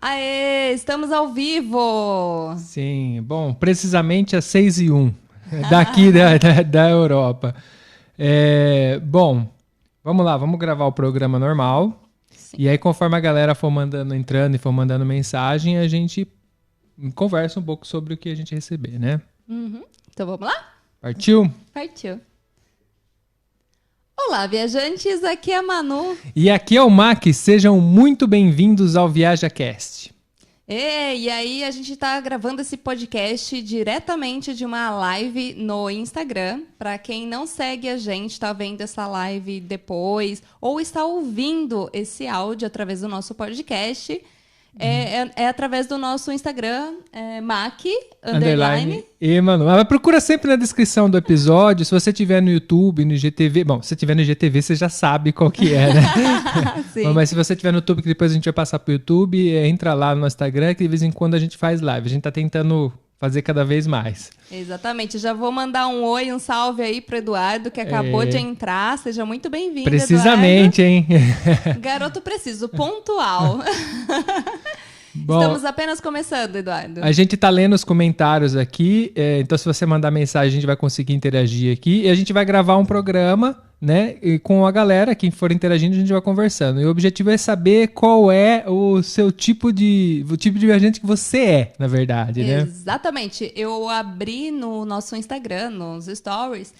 Aê, estamos ao vivo! Sim, bom, precisamente às 6h01, daqui da Europa. Bom, vamos lá, vamos gravar o programa normal. Sim. E aí, conforme a galera for entrando e for mandando mensagem, a gente conversa um pouco sobre o que a gente receber, né? Uhum. Então vamos lá? Partiu? Partiu. Olá, viajantes, aqui é a Manu. E aqui é o Mac, sejam muito bem-vindos ao ViajaCast. E aí a gente está gravando esse podcast diretamente de uma live no Instagram. Para quem não segue a gente, está vendo essa live depois ou está ouvindo esse áudio através do nosso podcast, é através do nosso Instagram, Mac, _ e Manu. Mas procura sempre na descrição do episódio. Se você estiver no YouTube, no IGTV... Bom, se estiver no IGTV, você já sabe qual que é, né? Sim. Mas se você estiver no YouTube, que depois a gente vai passar pro YouTube, entra lá no Instagram, que de vez em quando a gente faz live. A gente tá tentando fazer cada vez mais. Exatamente. Já vou mandar um oi, um salve aí pro Eduardo, que acabou de entrar. Seja muito bem-vindo, Precisamente, Eduardo. Hein? Garoto preciso, pontual. Bom, estamos apenas começando, Eduardo. A gente tá lendo os comentários aqui, então se você mandar mensagem, a gente vai conseguir interagir aqui. E a gente vai gravar um programa, né? E com a galera, quem for interagindo, a gente vai conversando. E o objetivo é saber qual é o seu tipo de viajante que você é, na verdade, né? Exatamente. Eu abri no nosso Instagram, nos stories,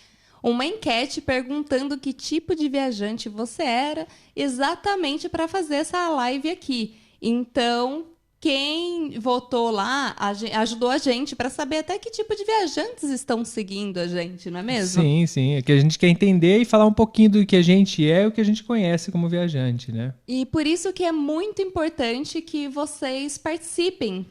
uma enquete perguntando que tipo de viajante você era, exatamente para fazer essa live aqui. Então, quem votou lá ajudou a gente para saber até que tipo de viajantes estão seguindo a gente, não é mesmo? Sim, sim. É que a gente quer entender e falar um pouquinho do que a gente é e o que a gente conhece como viajante, né? E por isso que é muito importante que vocês participem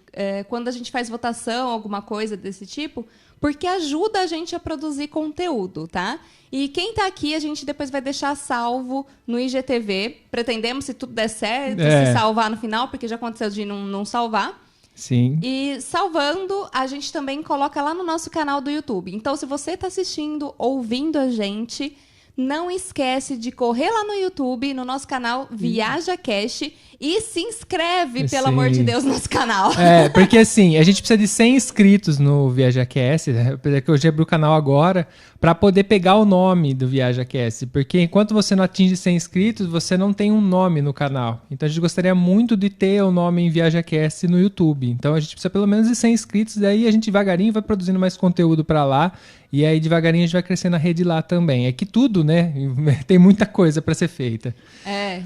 quando a gente faz votação, alguma coisa desse tipo, porque ajuda a gente a produzir conteúdo, tá? E quem tá aqui, a gente depois vai deixar salvo no IGTV. Pretendemos, se tudo der certo, se salvar no final, porque já aconteceu de não salvar. Sim. E salvando, a gente também coloca lá no nosso canal do YouTube. Então, se você tá assistindo, ouvindo a gente, não esquece de correr lá no YouTube, no nosso canal ViajaCast, e se inscreve, pelo amor de Deus, no nosso canal. Porque assim, a gente precisa de 100 inscritos no ViajaCast, apesar que eu já abri o canal agora, para poder pegar o nome do ViajaCast, porque enquanto você não atinge 100 inscritos, você não tem um nome no canal. Então a gente gostaria muito de ter o nome em ViajaCast no YouTube. Então a gente precisa pelo menos de 100 inscritos, daí a gente devagarinho vai produzindo mais conteúdo para lá, e aí devagarinho a gente vai crescendo a rede lá também. É que tudo, né, tem muita coisa para ser feita.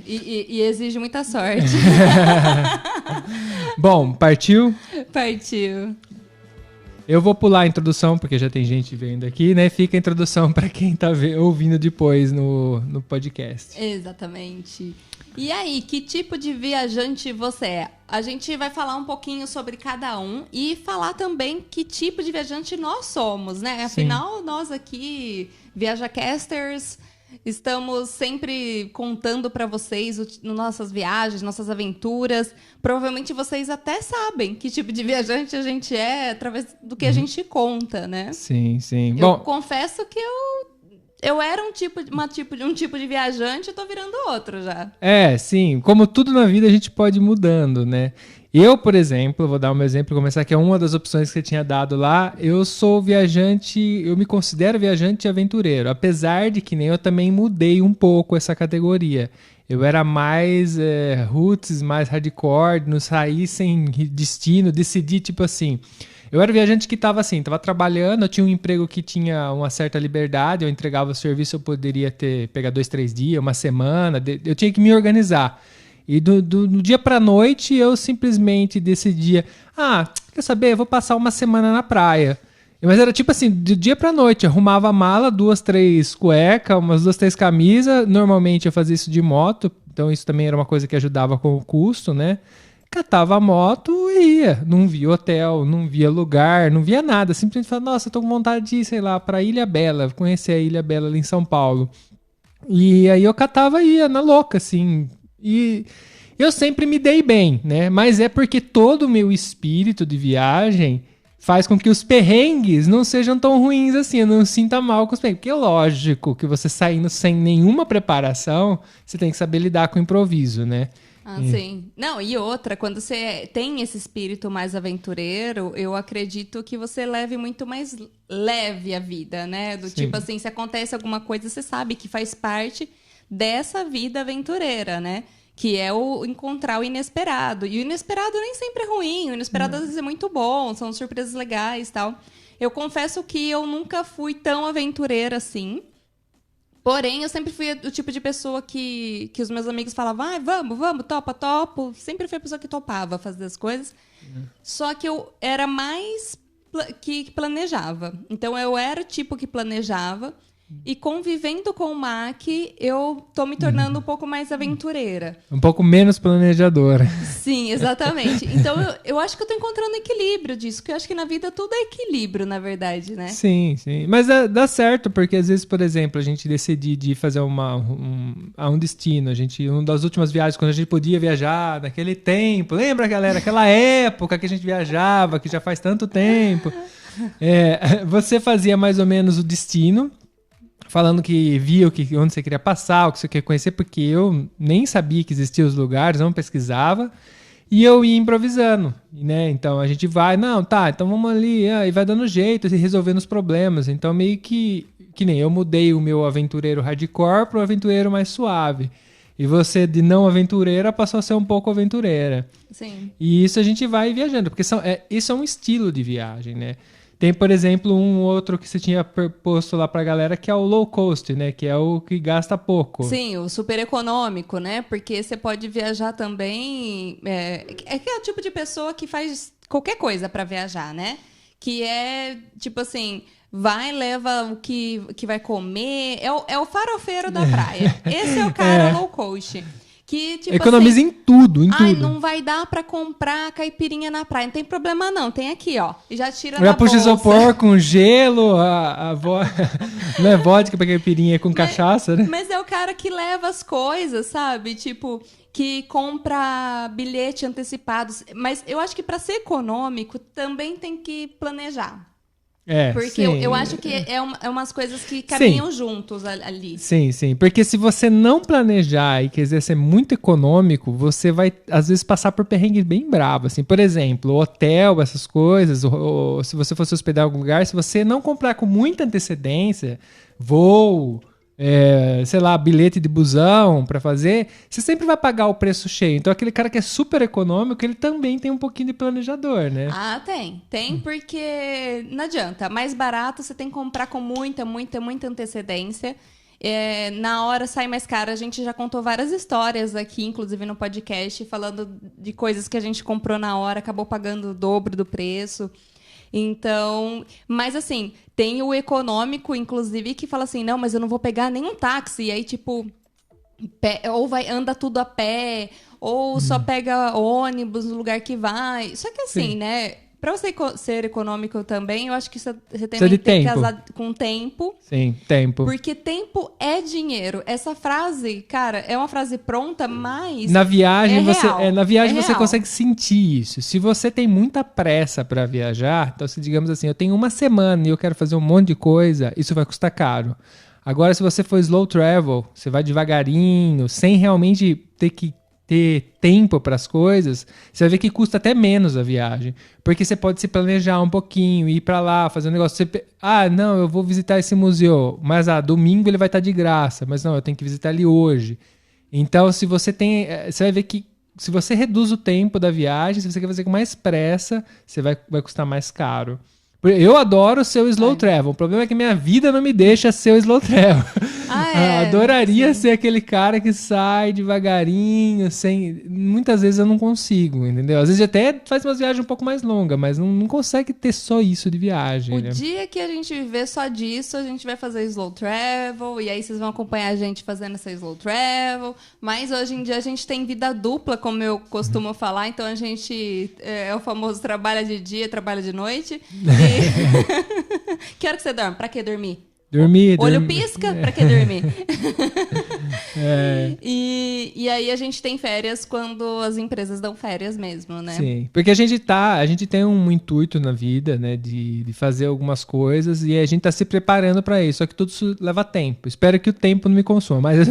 E exige muita sorte. Bom, partiu? Partiu. Eu vou pular a introdução, porque já tem gente vendo aqui, né? Fica a introdução para quem tá ouvindo depois no podcast. Exatamente. E aí, que tipo de viajante você é? A gente vai falar um pouquinho sobre cada um e falar também que tipo de viajante nós somos, né? Afinal, nós aqui, ViajaCasters, estamos sempre contando para vocês nossas viagens, nossas aventuras. Provavelmente vocês até sabem que tipo de viajante a gente é através do que a gente conta, né? Sim, sim. Eu confesso que eu era um tipo de viajante e tô virando outro já. Sim. Como tudo na vida, a gente pode ir mudando, né? Eu, por exemplo, vou dar um exemplo, começar que é uma das opções que você tinha dado lá. Eu sou viajante, eu me considero viajante aventureiro, apesar de que nem eu também mudei um pouco essa categoria. Eu era mais roots, mais hardcore, não saí sem destino, decidi tipo assim. Eu era viajante que estava trabalhando, eu tinha um emprego que tinha uma certa liberdade, eu entregava o serviço, eu poderia pegar 2, 3 dias, uma semana, eu tinha que me organizar. E do dia pra noite eu simplesmente decidia, quer saber, eu vou passar uma semana na praia. Mas era tipo assim, do dia pra noite, eu arrumava a mala, 2, 3 cuecas, umas 2, 3 camisas, normalmente eu fazia isso de moto, então isso também era uma coisa que ajudava com o custo, né? Catava a moto e ia, não via hotel, não via lugar, não via nada, simplesmente falava, nossa, eu tô com vontade de ir, sei lá, pra Ilha Bela, conhecer a Ilha Bela ali em São Paulo. E aí eu catava e ia na louca, assim. E eu sempre me dei bem, né? Mas é porque todo o meu espírito de viagem faz com que os perrengues não sejam tão ruins assim, eu não sinta mal com os perrengues. Porque é lógico que você saindo sem nenhuma preparação, você tem que saber lidar com o improviso, né? Ah, sim. Não, e outra, quando você tem esse espírito mais aventureiro, eu acredito que você leve muito mais leve a vida, né? Do tipo assim, se acontece alguma coisa, você sabe que faz parte dessa vida aventureira, né? Que é o encontrar o inesperado. E o inesperado nem sempre é ruim, o inesperado às vezes é muito bom, são surpresas legais e tal. Eu confesso que eu nunca fui tão aventureira assim. Porém, eu sempre fui o tipo de pessoa que os meus amigos falavam, vamos, topo. Sempre fui a pessoa que topava fazer as coisas. Só que eu era mais que planejava. Então, eu era o tipo que planejava. E convivendo com o Mac, eu tô me tornando um pouco mais aventureira. Um pouco menos planejadora. Sim, exatamente. Então, eu acho que eu tô encontrando equilíbrio disso, porque eu acho que na vida tudo é equilíbrio, na verdade, né? Sim. Mas dá certo, porque às vezes, por exemplo, a gente decidir de fazer um destino. Uma das últimas viagens, quando a gente podia viajar naquele tempo. Lembra, galera? Aquela época que a gente viajava, que já faz tanto tempo. Você fazia mais ou menos o destino, falando que via onde você queria passar, o que você queria conhecer, porque eu nem sabia que existiam os lugares, não pesquisava, e eu ia improvisando, né? Então a gente vai, então vamos ali, e vai dando jeito, e resolvendo os problemas. Então meio que nem eu mudei o meu aventureiro hardcore para o aventureiro mais suave. E você, de não aventureira, passou a ser um pouco aventureira. Sim. E isso a gente vai viajando, porque isso é um estilo de viagem, né? Tem, por exemplo, um outro que você tinha posto lá pra galera, que é o low cost, né? Que é o que gasta pouco. Sim, o super econômico, né? Porque você pode viajar também... que é o tipo de pessoa que faz qualquer coisa pra viajar, né? Que é, tipo assim... Vai, leva o que vai comer... É o farofeiro da praia. Esse é o cara low cost. Que, tipo economiza assim, em tudo. Não vai dar pra comprar caipirinha na praia. Não tem problema não, tem aqui, ó. E já tira Já da puxa bolsa. isopor com gelo, não é vodka pra caipirinha com cachaça, né? Mas é o cara que leva as coisas, sabe? Tipo, que compra bilhete antecipado. Mas eu acho que pra ser econômico também tem que planejar. Porque eu acho que é umas coisas que caminham juntos ali. Sim. Porque se você não planejar e quiser ser muito econômico, você vai, às vezes, passar por perrengue bem bravo. Assim. Por exemplo, hotel, essas coisas, ou se você fosse hospedar em algum lugar, se você não comprar com muita antecedência, voo... sei lá, bilhete de busão pra fazer, você sempre vai pagar o preço cheio. Então, aquele cara que é super econômico, ele também tem um pouquinho de planejador, né? Ah, tem. Tem porque não adianta. Mais barato, você tem que comprar com muita antecedência. Na hora sai mais caro. A gente já contou várias histórias aqui, inclusive no podcast, falando de coisas que a gente comprou na hora, acabou pagando o dobro do preço. Então, mas assim, tem o econômico, inclusive, que fala assim, não, mas eu não vou pegar nenhum táxi. E aí, tipo, ou anda tudo a pé, ou só pega ônibus no lugar que vai. Só que assim, né? Pra você ser econômico também, eu acho que você também tem que casar com tempo. Sim, tempo. Porque tempo é dinheiro. Essa frase, cara, é uma frase pronta, mas na viagem real. Você consegue sentir isso. Se você tem muita pressa para viajar, então se digamos assim, eu tenho uma semana e eu quero fazer um monte de coisa, isso vai custar caro. Agora, se você for slow travel, você vai devagarinho, sem realmente ter que ter tempo para as coisas, você vai ver que custa até menos a viagem. Porque você pode se planejar um pouquinho, ir para lá, fazer um negócio. Não, eu vou visitar esse museu, mas domingo ele vai estar de graça. Mas não, eu tenho que visitar ele hoje. Então, se você tem... Você vai ver que se você reduz o tempo da viagem, se você quer fazer com mais pressa, você vai custar mais caro. Eu adoro ser o slow travel. O problema é que minha vida não me deixa ser o slow travel. Adoraria ser aquele cara que sai devagarinho, muitas vezes eu não consigo, entendeu? Às vezes até faz umas viagens um pouco mais longas, mas não consegue ter só isso de viagem. O dia que a gente viver só disso, a gente vai fazer slow travel, e aí vocês vão acompanhar a gente fazendo essa slow travel. Mas hoje em dia a gente tem vida dupla, como eu costumo falar, então a gente é o famoso trabalha de dia, trabalha de noite. Que hora que você dorme? Pra que dormir? Dormir. Olho pisca, pra que dormir? É. E aí a gente tem férias quando as empresas dão férias mesmo, né? Sim, porque a gente tem um intuito na vida, né, de fazer algumas coisas e a gente tá se preparando para isso, só que tudo isso leva tempo. Espero que o tempo não me consuma, mas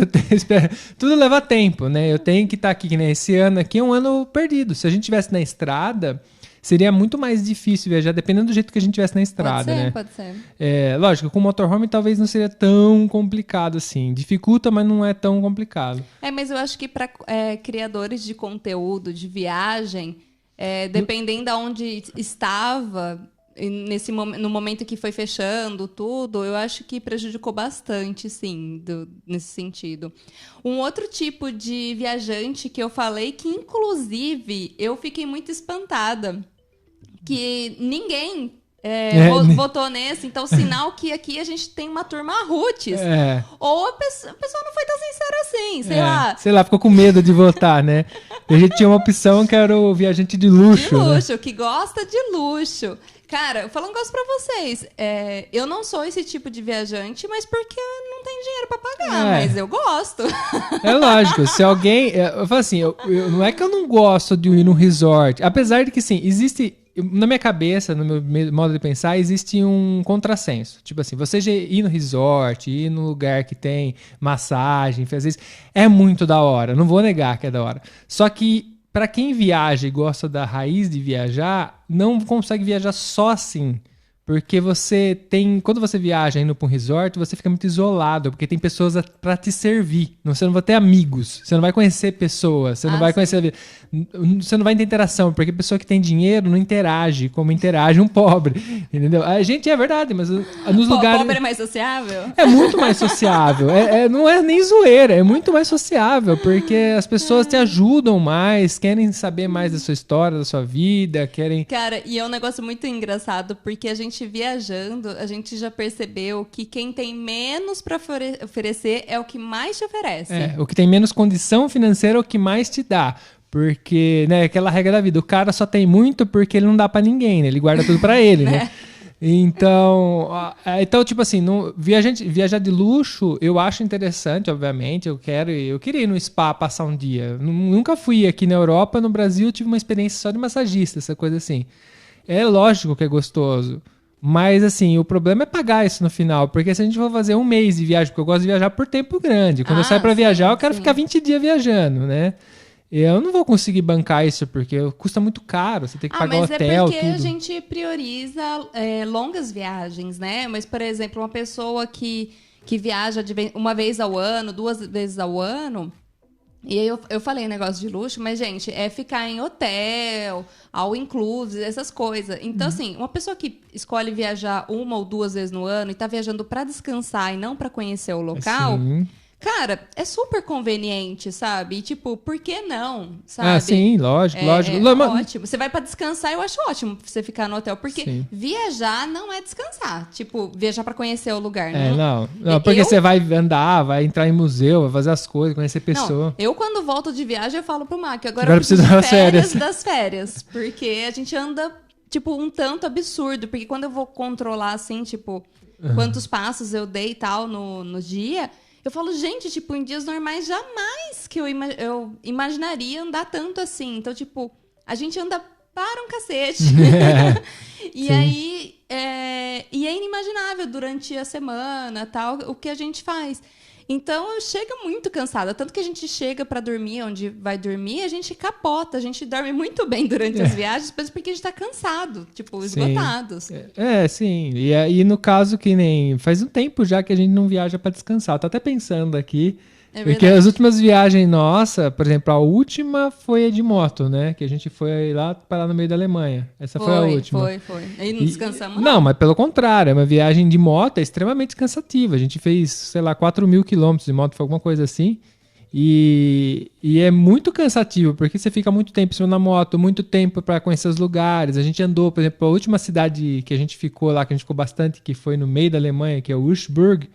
tudo leva tempo, né? Eu tenho que estar aqui, né? Esse ano aqui é um ano perdido. Se a gente estivesse na estrada, seria muito mais difícil viajar, dependendo do jeito que a gente estivesse na estrada, né? Pode ser. Lógico, com motorhome talvez não seria tão complicado assim. Dificulta, mas não é tão complicado. Mas eu acho que para criadores de conteúdo, de viagem, dependendo de onde estava, no momento que foi fechando tudo, eu acho que prejudicou bastante, sim, nesse sentido. Um outro tipo de viajante que eu falei, que inclusive eu fiquei muito espantada, que ninguém votou nesse, então sinal que aqui a gente tem uma turma roots. Ou a pessoa não foi tão sincera assim, sei lá. Sei lá, ficou com medo de votar, né? A gente tinha uma opção que era o viajante de luxo. De luxo, né? Que gosta de luxo. Cara, eu falo um negócio pra vocês. Eu não sou esse tipo de viajante, mas porque não tem dinheiro pra pagar, mas eu gosto. É lógico, se alguém... Eu falo assim, não é que eu não gosto de ir num resort, apesar de que, sim, existe... Na minha cabeça, no meu modo de pensar, existe um contrassenso. Tipo assim, você ir no resort, ir no lugar que tem massagem, fazer isso, é muito da hora. Não vou negar que é da hora. Só que, para quem viaja e gosta da raiz de viajar, não consegue viajar só assim. Porque quando você viaja indo para um resort, você fica muito isolado, porque tem pessoas para te servir. Você não vai ter amigos, você não vai conhecer pessoas, você não vai conhecer, você não vai ter interação, porque a pessoa que tem dinheiro não interage como interage um pobre, entendeu? A gente é verdade, mas nos lugares... Pobre é mais sociável? É muito mais sociável, não é nem zoeira, é muito mais sociável, porque as pessoas te ajudam mais, querem saber mais da sua história, da sua vida, querem... Cara, e é um negócio muito engraçado, porque a gente viajando, a gente já percebeu que quem tem menos para oferecer é o que mais te oferece. O que tem menos condição financeira é o que mais te dá. Porque, né, aquela regra da vida, o cara só tem muito porque ele não dá para ninguém, né? Ele guarda tudo para ele, né? Então, tipo assim, viajar de luxo, eu acho interessante, obviamente. Eu queria ir no spa passar um dia. Nunca fui aqui na Europa, no Brasil, eu tive uma experiência só de massagista, essa coisa assim. É lógico que é gostoso. Mas, assim, o problema é pagar isso no final. Porque se a gente for fazer um mês de viagem, porque eu gosto de viajar por tempo grande. Quando eu saio pra viajar, eu quero ficar 20 dias viajando, né? Eu não vou conseguir bancar isso, porque custa muito caro. Você tem que pagar hotel, mas é porque tudo. A gente prioriza longas viagens, né? Mas, por exemplo, uma pessoa que viaja uma vez ao ano, 2 vezes ao ano... E aí eu falei negócio de luxo, mas, gente, é ficar em hotel, all inclusive, essas coisas. Então, assim, uma pessoa que escolhe viajar 1 ou 2 vezes no ano e tá viajando para descansar e não para conhecer o local... Sim. Cara, é super conveniente, sabe? E, tipo, por que não, sabe? Sim, lógico. Ótimo. Você vai pra descansar, eu acho ótimo você ficar no hotel. Porque viajar não é descansar. Tipo, viajar pra conhecer o lugar. Não, porque você vai andar, vai entrar em museu, vai fazer as coisas, conhecer pessoas. Eu, quando volto de viagem, eu falo pro Mac, agora eu preciso de férias das férias. Porque a gente anda, tipo, um tanto absurdo. Porque quando eu vou controlar, assim, tipo, quantos passos eu dei e tal no dia... Eu falo, gente, tipo, em dias normais, jamais que eu imaginaria andar tanto assim. Então, tipo, a gente anda para um cacete. E aí, e é inimaginável durante a semana, tal, o que a gente faz. Então, chega muito cansada. Tanto que a gente chega para dormir, onde vai dormir, a gente capota. A gente dorme muito bem durante as viagens, porque a gente tá cansado, tipo, esgotados. Sim. E aí, no caso, que nem... Faz um tempo já que a gente não viaja para descansar. Tô até pensando aqui. Porque as últimas viagens nossa, por exemplo, a última foi a de moto, né? Que a gente foi lá parar no meio da Alemanha. Essa foi a última. Foi. Aí não descansamos, não, mas pelo contrário, uma viagem de moto é extremamente cansativa. A gente fez, sei lá, 4.000 quilômetros de moto, foi alguma coisa assim. E é muito cansativo, porque você fica muito tempo em cima da moto, muito tempo para conhecer os lugares. A gente andou, por exemplo, a última cidade que a gente ficou lá, que a gente ficou bastante, que foi no meio da Alemanha, que é Würzburg.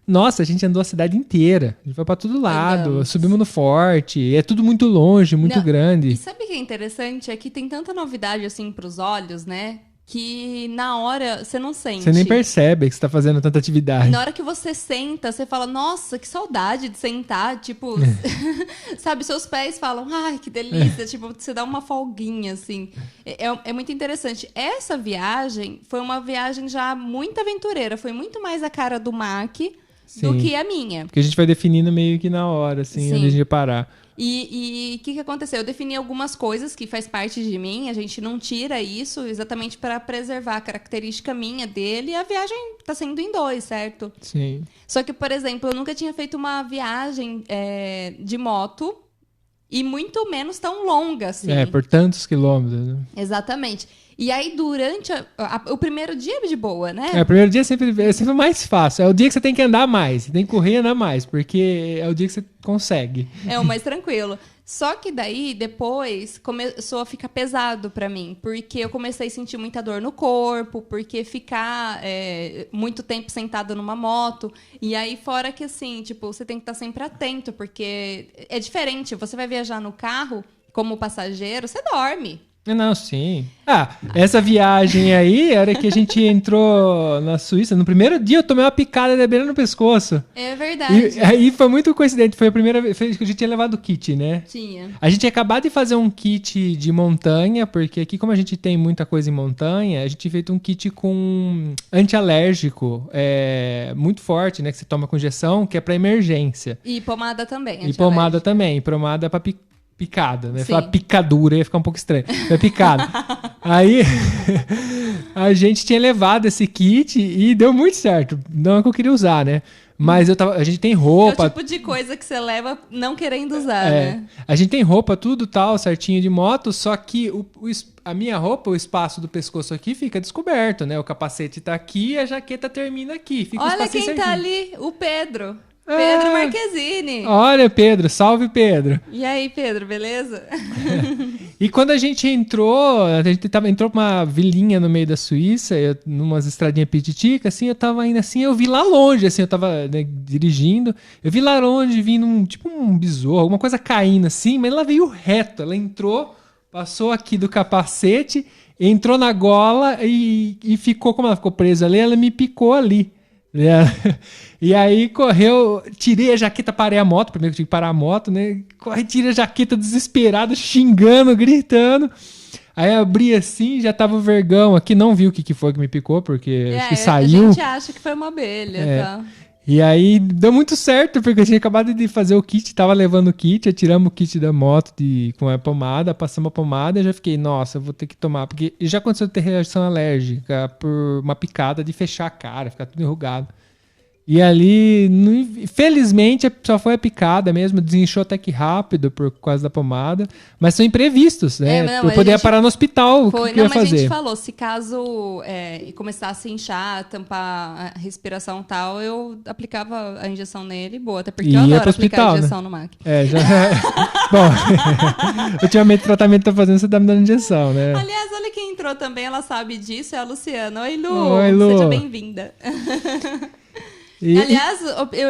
Nossa, a gente andou a cidade inteira. A gente foi pra todo lado, subimos no forte. É tudo muito longe, muito grande. E sabe o que é interessante? É que tem tanta novidade assim pros olhos, né? que na hora você não sente. Você nem percebe que você tá fazendo tanta atividade. Na hora que você senta, você fala, nossa, que saudade de sentar, tipo, sabe, seus pés falam, ai, que delícia, tipo, você dá uma folguinha, assim. É muito interessante. Essa viagem foi uma viagem já muito aventureira, foi muito mais a cara do Mac do que a minha. Porque a gente vai definindo meio que na hora, assim, Sim. onde a gente parar. E o que aconteceu? Eu defini algumas coisas que faz parte de mim, a gente não tira isso exatamente para preservar a característica minha dele, e a viagem tá sendo em 2, certo? Sim. Só que, por exemplo, eu nunca tinha feito uma viagem de moto e muito menos tão longa, assim. Por tantos quilômetros, né? Exatamente. E aí, durante o primeiro dia é de boa, né? O primeiro dia é sempre o mais fácil. É o dia que você tem que andar mais. Você tem que correr e andar mais, porque é o dia que você consegue. É o mais tranquilo. Só que daí, depois, começou a ficar pesado pra mim. Porque eu comecei a sentir muita dor no corpo, porque ficar muito tempo sentada numa moto. E aí, fora que assim, tipo, você tem que estar sempre atento, porque é diferente. Você vai viajar no carro, como passageiro, você dorme. Não, sim. Essa viagem aí, era que a gente entrou na Suíça. No primeiro dia eu tomei uma picada de beira no pescoço. É verdade. E aí foi muito coincidente. Foi a primeira vez que a gente tinha levado o kit, né? Tinha. A gente tinha acabado de fazer um kit de montanha, porque aqui, como a gente tem muita coisa em montanha, a gente fez um kit com antialérgico muito forte, né? Que você toma com injeção, que é pra emergência. E pomada também. E pomada também. Pomada pra picada, né? Sim. Falar picadura ia ficar um pouco estranho. É picada. Aí a gente tinha levado esse kit e deu muito certo. Não é que eu queria usar, né? Mas a gente tem roupa. É o tipo de coisa que você leva não querendo usar, né? A gente tem roupa, tudo tal, certinho de moto, só que a minha roupa, o espaço do pescoço aqui fica descoberto, né? O capacete tá aqui e a jaqueta termina aqui. Fica Olha quem certinho. tá ali, o Pedro. Pedro Marquezine. Olha, Pedro, salve Pedro. E aí, Pedro, beleza? E quando a gente entrou pra uma vilinha no meio da Suíça, numas estradinhas pititicas, assim, eu tava indo assim, eu vi lá longe, assim, eu tava, né, dirigindo, eu vi lá longe vindo um besouro, alguma coisa caindo assim, mas ela veio reto, ela entrou, passou aqui do capacete, entrou na gola e ficou, como ela ficou presa ali, ela me picou ali. E aí correu, tirei a jaqueta, parei a moto, primeiro que tinha que parar a moto, né? Tirei a jaqueta desesperado, xingando, gritando. Aí abri assim, já tava o vergão aqui, não vi o que foi que me picou, porque acho que saiu. A gente acha que foi uma abelha, tá? E aí deu muito certo, porque eu tinha acabado de fazer o kit, tava levando o kit, tiramos o kit da moto com a pomada, passamos a pomada e já fiquei, nossa, eu vou ter que tomar, porque já aconteceu ter reação alérgica por uma picada de fechar a cara, ficar tudo enrugado. E ali, felizmente, só foi a picada mesmo, desinchou até que rápido por causa da pomada, mas são imprevistos, né? Eu poderia parar no hospital, o que eu ia fazer? Mas a gente falou, se caso começasse a inchar, tampar a respiração e tal, eu aplicava a injeção nele, boa, até porque eu adoro aplicar a injeção no Mac. Bom, ultimamente o tratamento que tá fazendo, você tá me dando injeção, né? Aliás, olha quem entrou também, ela sabe disso, é a Luciana. Oi, Lu! Oi, Lu. Seja bem-vinda. Aliás,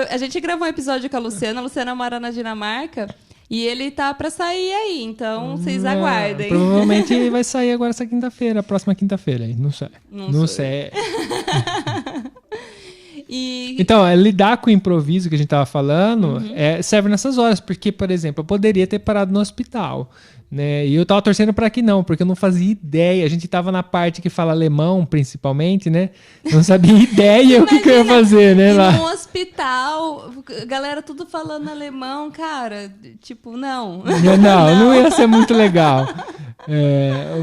a gente gravou um episódio com a Luciana mora na Dinamarca e ele tá pra sair aí, então vocês aguardem. Provavelmente vai sair agora essa quinta-feira, a próxima quinta-feira aí, não sei. Não sei. Então, lidar com o improviso que a gente tava falando serve nessas horas, porque, por exemplo, eu poderia ter parado no hospital, né? E eu tava torcendo para que não, porque eu não fazia ideia. A gente tava na parte que fala alemão, principalmente, né? Não sabia ideia o que eu ia fazer, né? Lá. No hospital, galera tudo falando alemão, cara, tipo, não. Não ia ser muito legal.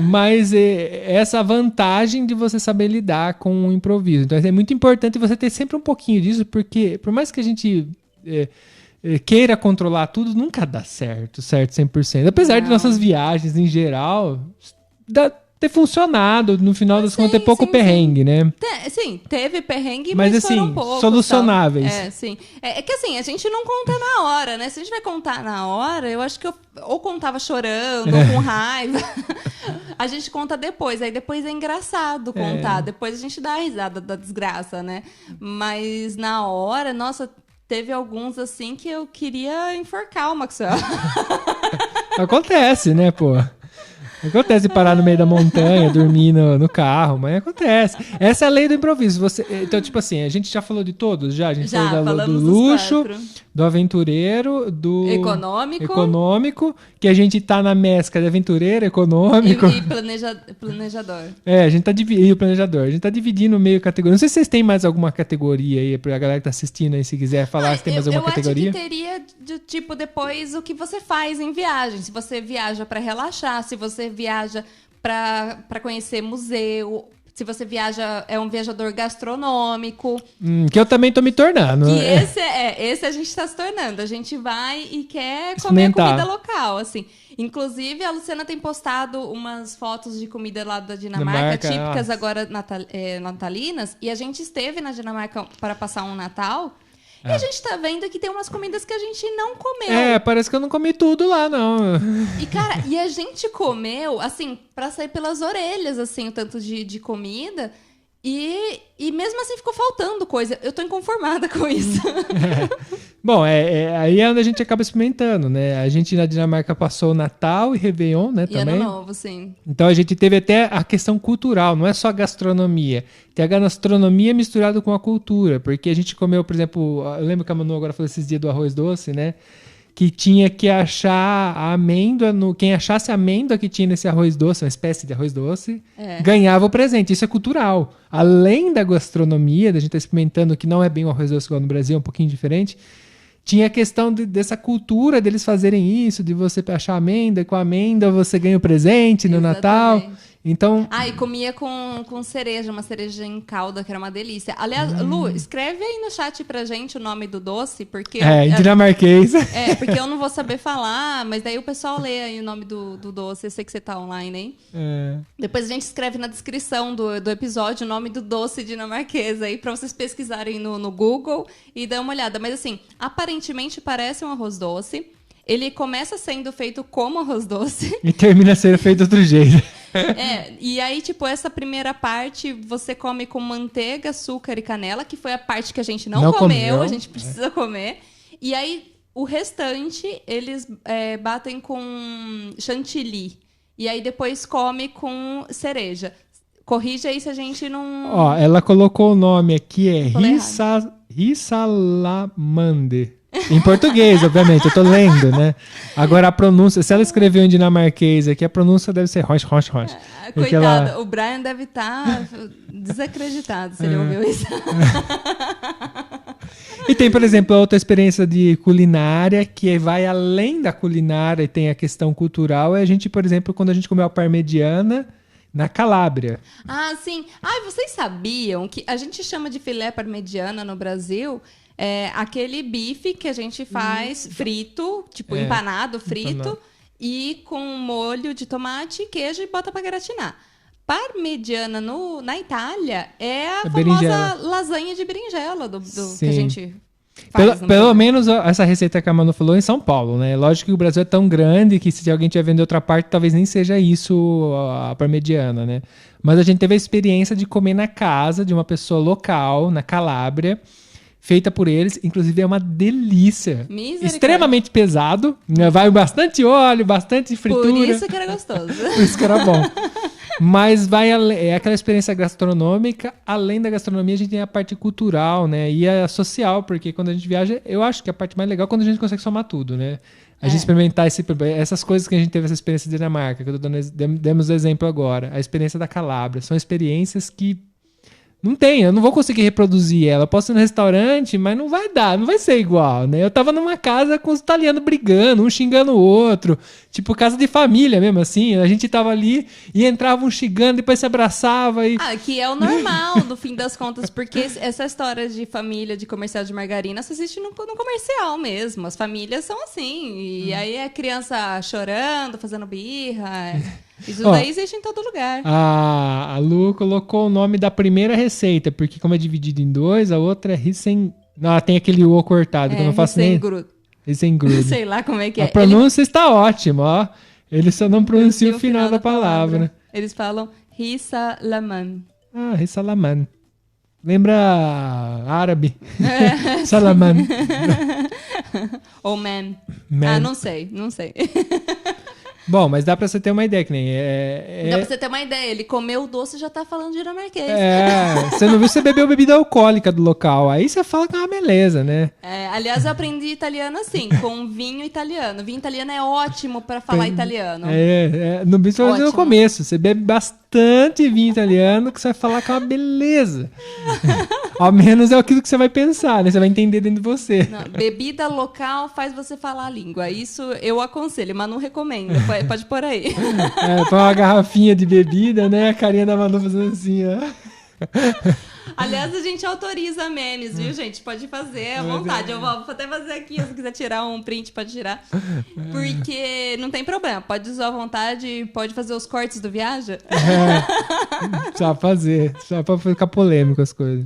Mas essa vantagem de você saber lidar com o improviso. Então é muito importante você ter sempre um pouquinho disso, porque por mais que a gente queira controlar tudo, nunca dá certo 100%. Apesar de nossas viagens em geral ter funcionado, no final das contas ter pouco perrengue, né? Sim, teve perrengue, mas assim, foram poucos, solucionáveis. Sim. É que assim, a gente não conta na hora, né? Se a gente vai contar na hora, eu acho que eu ou contava chorando, ou com raiva. A gente conta depois, aí depois é engraçado contar. Depois a gente dá a risada da desgraça, né? Mas na hora, nossa, teve alguns assim que eu queria enforcar o Maxwell. Acontece, né, pô? Acontece de parar no meio da montanha, dormir no carro, mas acontece. Essa é a lei do improviso. Então, tipo assim, a gente já falou de todos, já? A gente falou do luxo, do aventureiro, do econômico, que a gente tá na mescla de aventureiro, econômico. E planejador. A gente tá dividindo o planejador. A gente tá dividindo meio categoria. Não sei se vocês têm mais alguma categoria aí, pra galera que tá assistindo aí, se quiser falar se tem mais alguma categoria. Eu acho que teria, tipo, depois o que você faz em viagem. Se você viaja pra relaxar, se você viaja pra conhecer museu, se você viaja, é um viajador gastronômico. Que eu também tô me tornando. Esse a gente tá se tornando. A gente vai e quer comer comida local, assim. Inclusive, a Luciana tem postado umas fotos de comida lá da Dinamarca, típicas agora natalinas. E a gente esteve na Dinamarca para passar um Natal. E a gente tá vendo que tem umas comidas que a gente não comeu. Parece que eu não comi tudo lá, não. E, cara, a gente comeu, assim, pra sair pelas orelhas, assim, o tanto de comida. E mesmo assim ficou faltando coisa. Eu tô inconformada com isso. Bom, aí é onde a gente acaba experimentando, né? A gente na Dinamarca passou o Natal e Réveillon, né? Também. Ano Novo, sim. Então a gente teve até a questão cultural, não é só gastronomia. Tem a gastronomia misturada com a cultura, porque a gente comeu, por exemplo, eu lembro que a Manu agora falou esses dias do arroz doce, né? Que tinha que achar a amêndoa, quem achasse a amêndoa que tinha nesse arroz doce, uma espécie de arroz doce, ganhava o presente. Isso é cultural. Além da gastronomia, da gente estar experimentando que não é bem o arroz doce igual no Brasil, é um pouquinho diferente, tinha a questão dessa cultura deles fazerem isso, de você achar amêndoa, e com a amêndoa você ganha o presente no Natal. Então... e comia com cereja, uma cereja em calda, que era uma delícia. Aliás, Lu, escreve aí no chat pra gente o nome do doce, porque... em dinamarquês. Porque eu não vou saber falar, mas daí o pessoal lê aí o nome do doce. Eu sei que você tá online, hein? Depois a gente escreve na descrição do episódio o nome do doce dinamarquês aí, pra vocês pesquisarem no Google e dar uma olhada. Mas assim, aparentemente parece um arroz doce. Ele começa sendo feito como arroz doce. E termina sendo feito de outro jeito. E aí, tipo, essa primeira parte você come com manteiga, açúcar e canela, que foi a parte que a gente não comeu, a gente precisa comer. E aí, o restante, eles batem com chantilly. E aí, depois come com cereja. Corrija aí se a gente não... ela colocou o nome aqui, Rissalamande. Em português, obviamente, eu tô lendo, né? Agora a pronúncia, se ela escreveu em dinamarquês aqui, a pronúncia deve ser rosh. Coitado, o Brian deve estar desacreditado se ele ouviu isso. E tem, por exemplo, outra experiência de culinária que vai além da culinária e tem a questão cultural. É a gente, por exemplo, quando a gente comeu a parmegiana na Calábria. Sim. Vocês sabiam que a gente chama de filé parmegiana no Brasil... aquele bife que a gente faz frito, tipo empanado, frito, e com molho de tomate, queijo e bota pra gratinar. Parmegiana na Itália é a famosa lasanha de berinjela do que a gente faz. Pelo menos essa receita que a Manu falou em São Paulo, né? Lógico que o Brasil é tão grande que se alguém tiver vendo outra parte, talvez nem seja isso a parmegiana, né? Mas a gente teve a experiência de comer na casa de uma pessoa local, na Calábria, feita por eles, inclusive é uma delícia. Extremamente pesado, né? Vai bastante óleo, bastante fritura. Por isso que era gostoso. Por isso que era bom. Mas é aquela experiência gastronômica. Além da gastronomia, a gente tem a parte cultural, né? E a social, porque quando a gente viaja, eu acho que a parte mais legal é quando a gente consegue somar tudo, né? A gente experimentar essas coisas que a gente teve, essa experiência de Dinamarca, que eu tô demos exemplo agora. A experiência da Calábria. São experiências que não tem, eu não vou conseguir reproduzir ela. Eu posso ir no restaurante, mas não vai dar, não vai ser igual, né? Eu tava numa casa com os italianos brigando, um xingando o outro. Tipo, casa de família mesmo, assim. A gente tava ali e entrava um xingando, depois se abraçava e... que é o normal, no fim das contas. Porque essa história de família, de comercial de margarina, só existe no comercial mesmo. As famílias são assim. E aí é criança chorando, fazendo birra... Isso daí existe em todo lugar. A Lu colocou o nome da primeira receita, porque como é dividido em dois, a outra é Rissen... Não, tem aquele O cortado, que eu não faço nem... Rissengrud. Sei lá como é que é. A pronúncia está ótima, ó. Ele só não pronuncia o final da palavra. Eles falam Risalaman. Risalaman. Lembra árabe. Salaman. Ou man. Não sei. Bom, mas dá pra você ter uma ideia, que nem... Dá pra você ter uma ideia, ele comeu o doce e já tá falando dinamarquês. Você não viu, você bebeu bebida alcoólica do local, aí você fala que é uma beleza, né? Aliás, eu aprendi italiano assim, com vinho italiano. Vinho italiano é ótimo pra falar italiano. No principalmente no começo, você bebe bastante vinho italiano que você vai falar que é uma beleza. Ao menos é aquilo que você vai pensar, né? Você vai entender dentro de você. Não, bebida local faz você falar a língua. Isso eu aconselho, mas não recomendo. Pode pôr aí. Põe uma garrafinha de bebida, né? A carinha da Manu fazendo assim, ó. Aliás, a gente autoriza memes, viu, gente? Pode fazer à vontade. Eu vou até fazer aqui, se quiser tirar um print, pode tirar. Porque não tem problema. Pode usar à vontade, pode fazer os cortes do Viaja. Só fazer. Só pra ficar polêmico as coisas.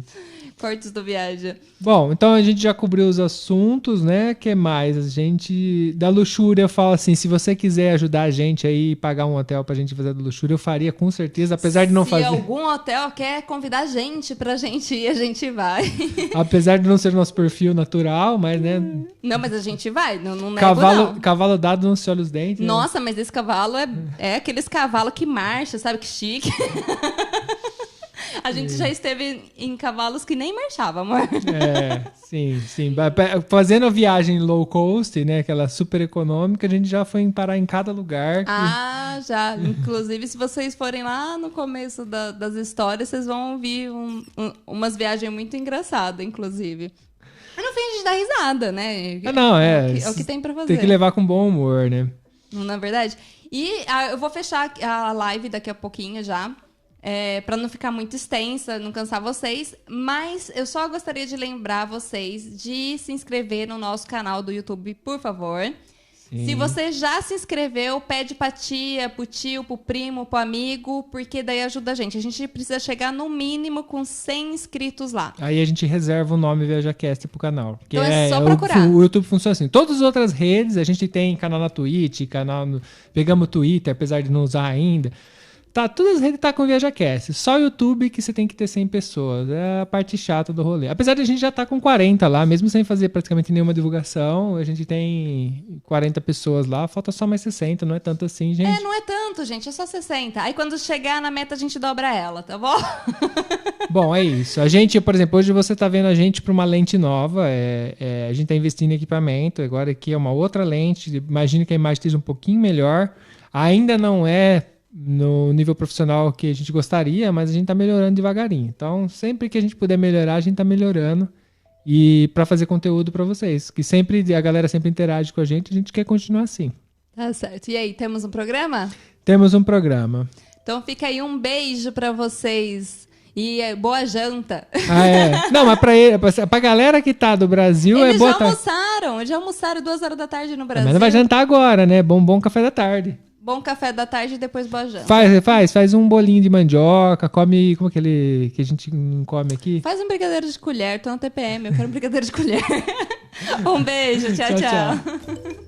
Cortes do Viaja. Bom, então a gente já cobriu os assuntos, né? O que mais? A gente... Da luxúria, eu falo assim, se você quiser ajudar a gente aí e pagar um hotel pra gente fazer da luxúria, eu faria com certeza, apesar de não fazer... Se algum hotel quer convidar a gente pra gente ir, a gente vai. Apesar de não ser nosso perfil natural, mas, né... Não, mas a gente vai, não nego, não. Cavalo dado não se olha os dentes. Nossa, né? Mas esse cavalo é aqueles cavalos que marcha, sabe? Que chique. A gente já esteve em cavalos que nem marchava, amor. Sim. Fazendo a viagem low cost, né? Aquela super econômica, a gente já foi parar em cada lugar. Já. Inclusive, se vocês forem lá no começo das histórias, vocês vão ouvir umas viagens muito engraçadas, inclusive. Mas no fim, a gente dá risada, né? É o que tem pra fazer. Tem que levar com bom humor, né? Não é verdade? E eu vou fechar a live daqui a pouquinho já. Para não ficar muito extensa, não cansar vocês, mas eu só gostaria de lembrar vocês de se inscrever no nosso canal do YouTube, por favor. Sim. Se você já se inscreveu, pede pra tia, pro tio, pro primo, pro amigo, porque daí ajuda a gente. A gente precisa chegar no mínimo com 100 inscritos lá. Aí a gente reserva o nome ViajaCast pro canal. Então é só procurar. O YouTube funciona assim. Todas as outras redes, a gente tem canal na Twitch, pegamos o Twitter, apesar de não usar ainda. Todas as redes tá com ViajaCast. Só o YouTube que você tem que ter 100 pessoas. É a parte chata do rolê. Apesar de a gente já tá com 40 lá, mesmo sem fazer praticamente nenhuma divulgação, a gente tem 40 pessoas lá, falta só mais 60, não é tanto assim, gente. Não é tanto, gente, é só 60. Aí quando chegar na meta, a gente dobra ela, tá bom? Bom, é isso. A gente, por exemplo, hoje você tá vendo a gente para uma lente nova, a gente tá investindo em equipamento, agora aqui é uma outra lente, imagino que a imagem esteja um pouquinho melhor, ainda não é no nível profissional que a gente gostaria, mas a gente tá melhorando devagarinho. Então, sempre que a gente puder melhorar, a gente tá melhorando. E para fazer conteúdo para vocês, que a galera sempre interage com a gente quer continuar assim. Tá certo. E aí, temos um programa? Temos um programa. Então fica aí um beijo para vocês e boa janta. Não, mas pra galera que tá do Brasil Eles boa Eles já almoçaram 2h da tarde no Brasil. Mas não vai jantar agora, né? Bom café da tarde. Bom café da tarde e depois boa janta. Faz um bolinho de mandioca, come como aquele que a gente não come aqui. Faz um brigadeiro de colher, tô no TPM, eu quero um brigadeiro de colher. Um beijo, tchau.